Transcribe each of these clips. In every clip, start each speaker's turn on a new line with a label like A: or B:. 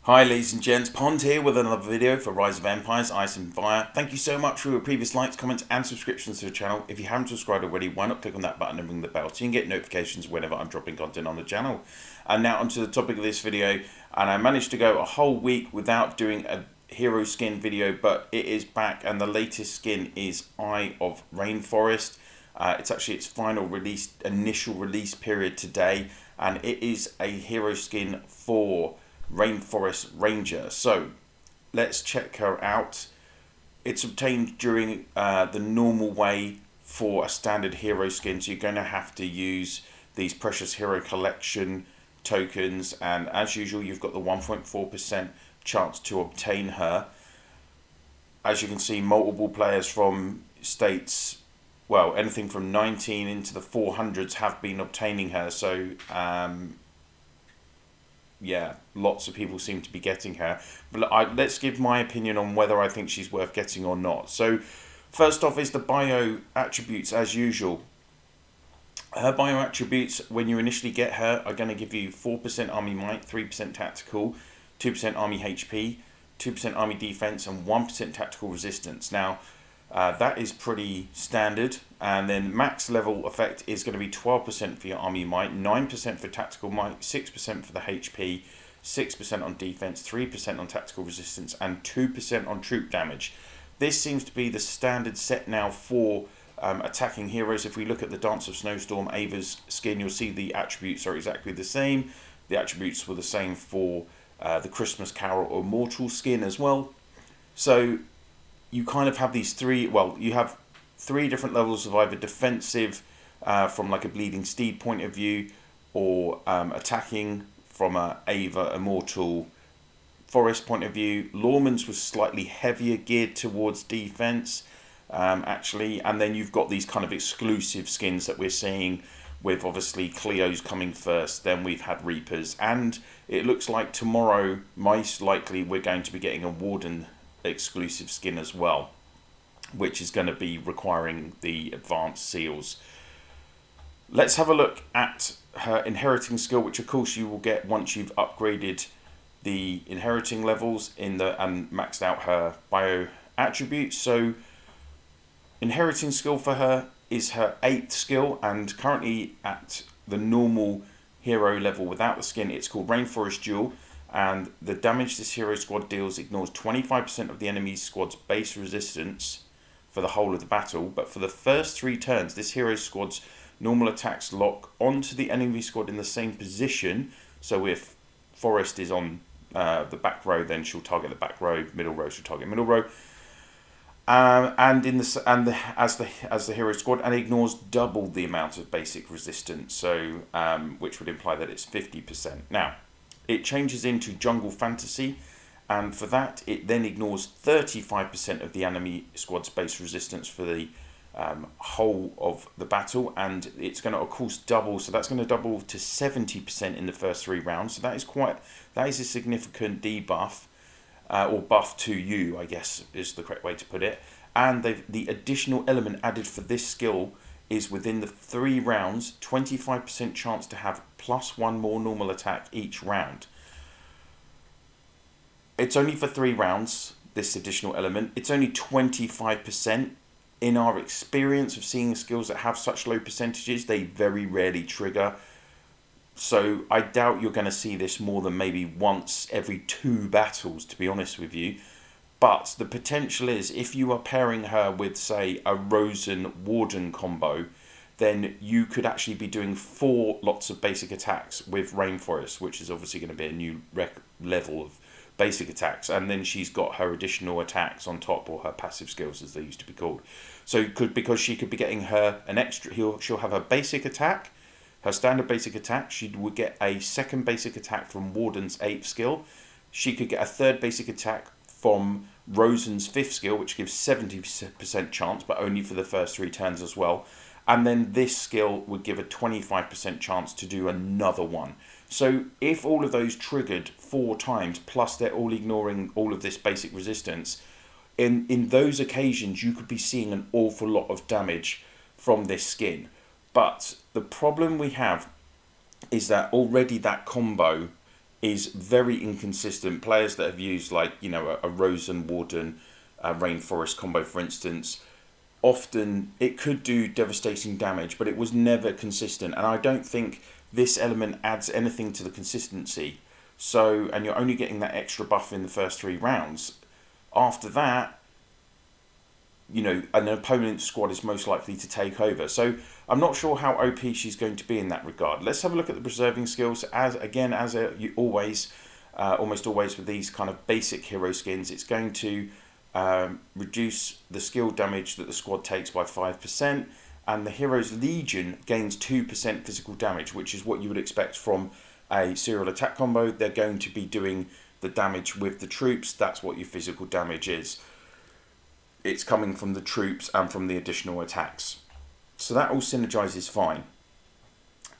A: Hi ladies and gents, Pond here with another video for Rise of Empires, Ice and Fire. Thank you so much for your previous likes, comments and subscriptions to the channel. If you haven't subscribed already, why not click on that button and ring the bell so you can get notifications whenever I'm dropping content on the channel. And now onto the topic of this video, and I managed to go a whole week without doing a hero skin video, but it is back and the latest skin is Eye of Rainforest. It's actually its initial release period today, and it is a hero skin for Rainforest Ranger. So let's check her out. It's obtained during the normal way for a standard hero skin, so you're going to have to use these Precious Hero Collection tokens, and as usual you've got the 1.4% chance to obtain her. As you can see, multiple players from states, well, anything from 19 into the 400s have been obtaining her, so yeah, lots of people seem to be getting her. But let's give my opinion on whether I think she's worth getting or not. So first off is the bio attributes as usual. Her bio attributes, when you initially get her, are going to give you 4% army might, 3% tactical, 2% army HP, 2% army defense and 1% tactical resistance. Now that is pretty standard, and then max level effect is going to be 12% for your army might, 9% for tactical might, 6% for the HP, 6% on defense, 3% on tactical resistance and 2% on troop damage. This seems to be the standard set now for attacking heroes. If we look at the Dance of Snowstorm Ava's skin, you'll see the attributes are exactly the same. The attributes were the same for the Christmas Carol or Mortal skin as well. So you kind of have these you have three different levels of either defensive from like a Bleeding Steed point of view, or attacking from a Ava Immortal Forest point of view. Lawman's was slightly heavier geared towards defense actually, and then you've got these kind of exclusive skins that we're seeing with obviously Cleo's coming first, then we've had Reapers, and it looks like tomorrow most likely we're going to be getting a Warden exclusive skin as well, which is going to be requiring the advanced seals. Let's have a look at her inheriting skill, which of course you will get once you've upgraded the inheriting levels and maxed out her bio attributes. So inheriting skill for her is her 8th skill, and currently at the normal hero level without the skin, it's called Rainforest Duel. And the damage this hero squad deals ignores 25% of the enemy's squad's base resistance for the whole of the battle. But for the first 3 turns, this hero squad's normal attacks lock onto the enemy squad in the same position. So if Forest is on the back row, then she'll target the back row. Middle row, she'll target middle row. As the hero squad, and ignores double the amount of basic resistance. So which would imply that it's 50%. Now, it changes into Jungle Fantasy, and for that it then ignores 35% of the enemy squad's base resistance for the whole of the battle, and it's going to of course double, so that's going to double to 70% in the first 3 rounds. So that is a significant debuff, or buff to you, I guess is the correct way to put it. And the additional element added for this skill is within the 3 rounds, 25% chance to have +1 more normal attack each round. It's only for 3 rounds, this additional element. It's only 25%. In our experience of seeing skills that have such low percentages, they very rarely trigger. So I doubt you're going to see this more than maybe once every 2 battles, to be honest with you. But the potential is, if you are pairing her with, say, a Rosen Warden combo, then you could actually be doing 4 lots of basic attacks with Rainforest, which is obviously going to be a new level of basic attacks. And then she's got her additional attacks on top, or her passive skills as they used to be called. So because she could be getting her an extra, she'll have her basic attack, her standard basic attack. She would get a 2nd basic attack from Warden's 8th skill. She could get a 3rd basic attack from Rosen's 5th skill, which gives 70% chance, but only for the first 3 turns as well. And then this skill would give a 25% chance to do another one. So if all of those triggered 4 times, plus they're all ignoring all of this basic resistance, in those occasions you could be seeing an awful lot of damage from this skin. But the problem we have is that already that combo is very inconsistent. Players that have used like, you know, a Rosen Warden Rainforest combo, for instance, often it could do devastating damage, but it was never consistent. And I don't think this element adds anything to the consistency. So, and you're only getting that extra buff in the first 3 rounds. After that, you know, an opponent's squad is most likely to take over. So I'm not sure how OP she's going to be in that regard. Let's have a look at the preserving skills. You always, almost always with these kind of basic hero skins, it's going to reduce the skill damage that the squad takes by 5%, and the hero's legion gains 2% physical damage, which is what you would expect from a serial attack combo. They're going to be doing the damage with the troops. That's what your physical damage is. It's coming from the troops and from the additional attacks. So that all synergizes fine.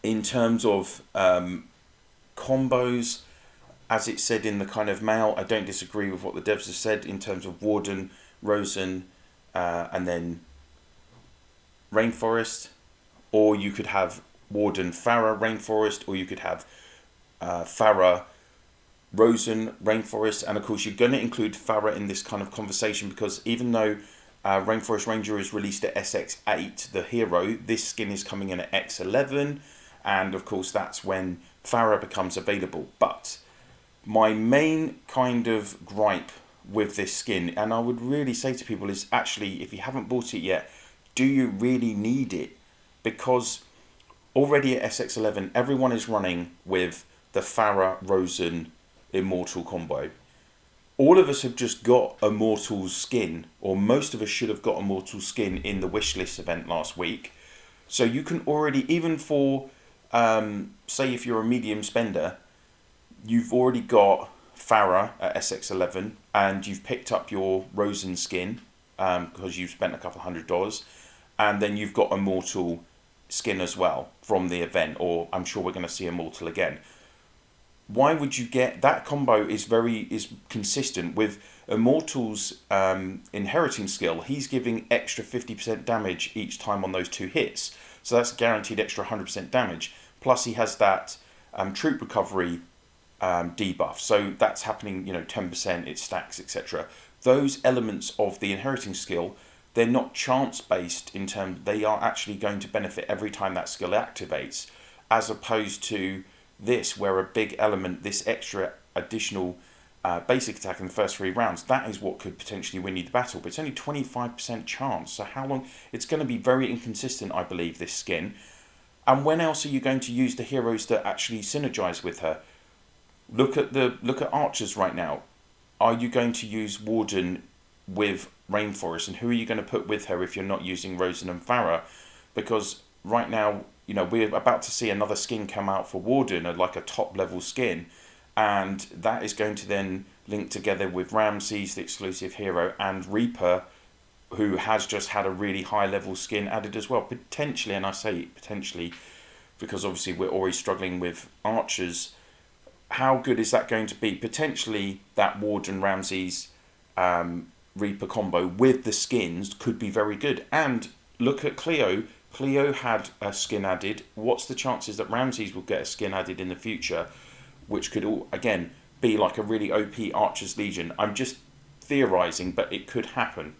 A: In terms of combos, as it said in the kind of mail, I don't disagree with what the devs have said in terms of Warden, Rosen, and then Rainforest. Or you could have Warden, Farah, Rainforest, or you could have Farah, Rosen, Rainforest, and of course you're going to include Farah in this kind of conversation, because even though Rainforest Ranger is released at SX8, the hero, this skin is coming in at X11, and of course that's when Farah becomes available. But my main kind of gripe with this skin, and I would really say to people, is actually, if you haven't bought it yet, do you really need it? Because already at SX11, everyone is running with the Farah, Rosen, Immortal combo. All of us have just got Immortal's skin, or most of us should have got Immortal's skin in the wishlist event last week. So you can already, even for, say if you're a medium spender, you've already got Farah at SX11, and you've picked up your Rosen skin, because you've spent a couple $100, and then you've got Immortal skin as well from the event, or I'm sure we're going to see Immortal again. Why would you get that combo? Is consistent with Immortal's inheriting skill. He's giving extra 50% damage each time on those 2 hits, so that's guaranteed extra 100% damage. Plus he has that troop recovery debuff, so that's happening, you know, 10%, it stacks, etc. Those elements of the inheriting skill, they're not chance based in terms, they are actually going to benefit every time that skill activates, as opposed to this, where a big element, this extra additional basic attack in the first 3 rounds, that is what could potentially win you the battle. But it's only 25% chance, so how long? It's going to be very inconsistent, I believe, this skin. And when else are you going to use the heroes that actually synergize with her? Look at archers right now. Are you going to use Warden with Rainforest, and who are you going to put with her if you're not using Rosen and Farah? Because right now, you know, we're about to see another skin come out for Warden, like a top level skin, and that is going to then link together with Ramses, the exclusive hero, and Reaper, who has just had a really high level skin added as well, potentially. And I say potentially because obviously we're already struggling with archers. How good is that going to be? Potentially that Warden, Ramses, Reaper combo with the skins could be very good. And look at Cleo. Cleo had a skin added. What's the chances that Ramses will get a skin added in the future, which could all, again, be like a really OP Archer's Legion? I'm just theorising, but it could happen.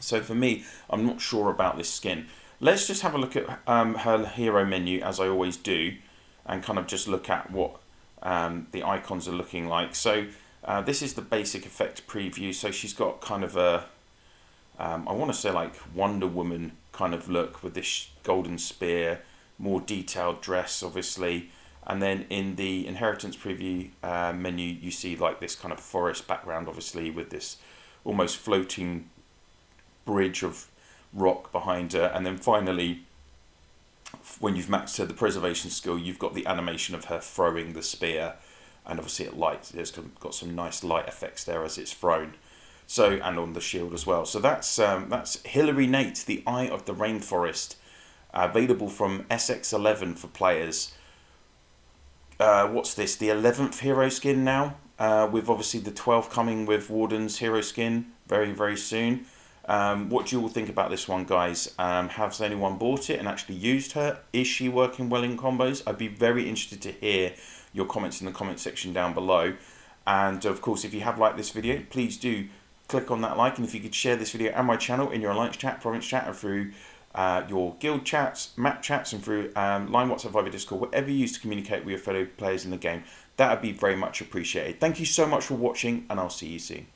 A: So for me, I'm not sure about this skin. Let's just have a look at her hero menu, as I always do, and kind of just look at what the icons are looking like. So this is the basic effect preview. So she's got kind of a, I want to say like Wonder Woman kind of look with this golden spear, more detailed dress obviously, and then in the inheritance preview menu you see like this kind of forest background obviously with this almost floating bridge of rock behind her, and then finally when you've maxed her the preservation skill, you've got the animation of her throwing the spear, and obviously it lights, it's got some nice light effects there as it's thrown. So, and on the shield as well. So that's Hilary Nate, the Eye of the Rainforest, available from SX11 for players. What's this? The 11th hero skin now, with obviously the 12th coming with Warden's hero skin very, very soon. What do you all think about this one, guys? Has anyone bought it and actually used her? Is she working well in combos? I'd be very interested to hear your comments in the comment section down below. And of course, if you have liked this video, please do click on that like, and if you could share this video and my channel in your alliance chat, province chat, and through your guild chats, map chats, and through line WhatsApp, Viber, Discord, whatever you use to communicate with your fellow players in the game, that would be very much appreciated. Thank you so much for watching, and I'll see you soon.